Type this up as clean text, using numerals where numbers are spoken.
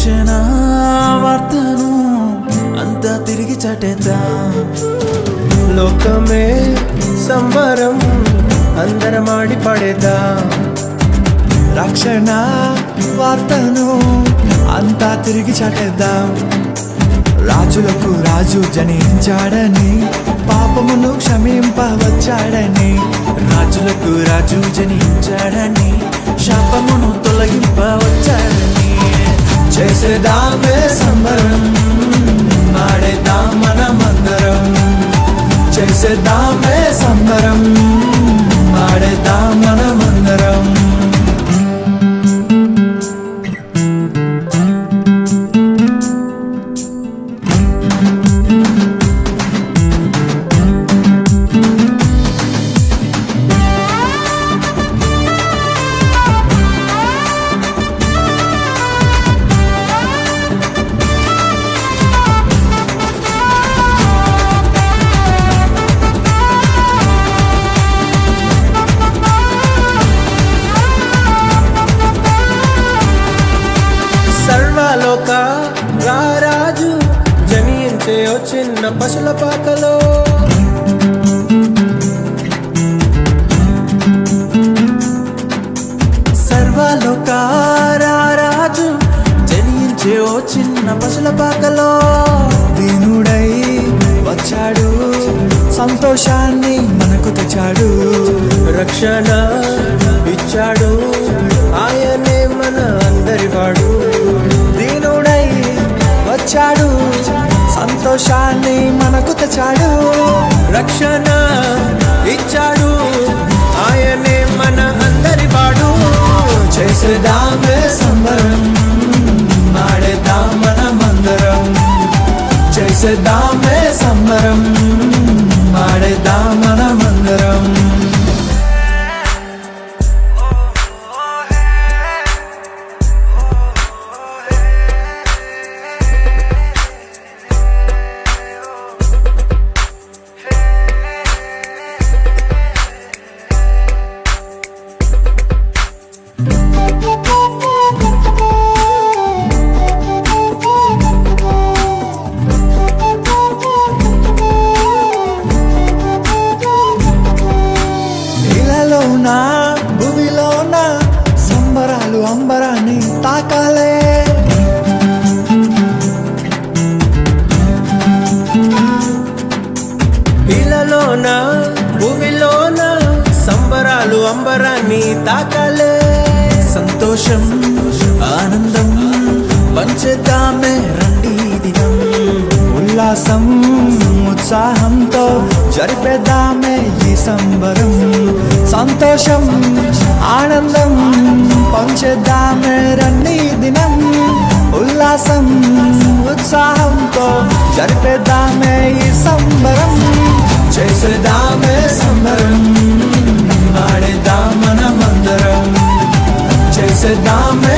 రక్షణ వార్తను అంతా తిరిగి చాటేద్దాం. లోకమే సంబరం అందరమాడి పడేద్దాం. రక్షణ వార్తను అంతా తిరిగి చాటేద్దాం. రాజులకు రాజు జనించాడని, పాపమును క్షమింపవచ్చాడని. రాజులకు రాజు జనించాడని, శాపమును తొలగింపవచ్చాడని. చేసేదామే సంబరం, ఆడేద్దాం మనమందరం. చేసేదామే సంబరం, ఆడేద్దాం మనమందరం. సర్వలోక రారాజు జనించే ఓ చిన్న పశుల పాకలో. సర్వలోక రారాజు జనించే ఓ చిన్న పశుల పాకలో. దీనుడై వచ్చాడు, సంతోషాన్ని మనకు తెచ్చాడు. రక్షణ ఇచ్చాడు, ఆయనే మన అందరివాడు. దీనుడై వచ్చాడు, సంతోషాన్ని మనకు తెచ్చాడు. రక్షణ ఇచ్చాడు, ఆయనే మన అందరివాడు. చేసేదామే సంబరం, ఆడేద్దాం మనమందరం. చేసేదామే సంబరం, ఆడేద్దాం మనమందరం. భూమిలోన సంబరాలు అంబరాన్ని తాకాలే. ఇలలోన భూమిలోన సంబరాలు అంబరాన్ని తాకాలే. సంతోషం ఆనందం పంచేద్దామే రండి దినం. ఉల్లాసం ఉత్సాహంతో జరిపేద్దామే ఈ సంబరం. సంతోషం ఆనందం పంచేద్దామే రండి దినం. ఉల్లాసం ఉత్సాహంతో జరిపేద్దామే ఈ సంబరం. చేసేదామే సంబరం, ఆడేద్దాం మనమందరం. చేసేదామే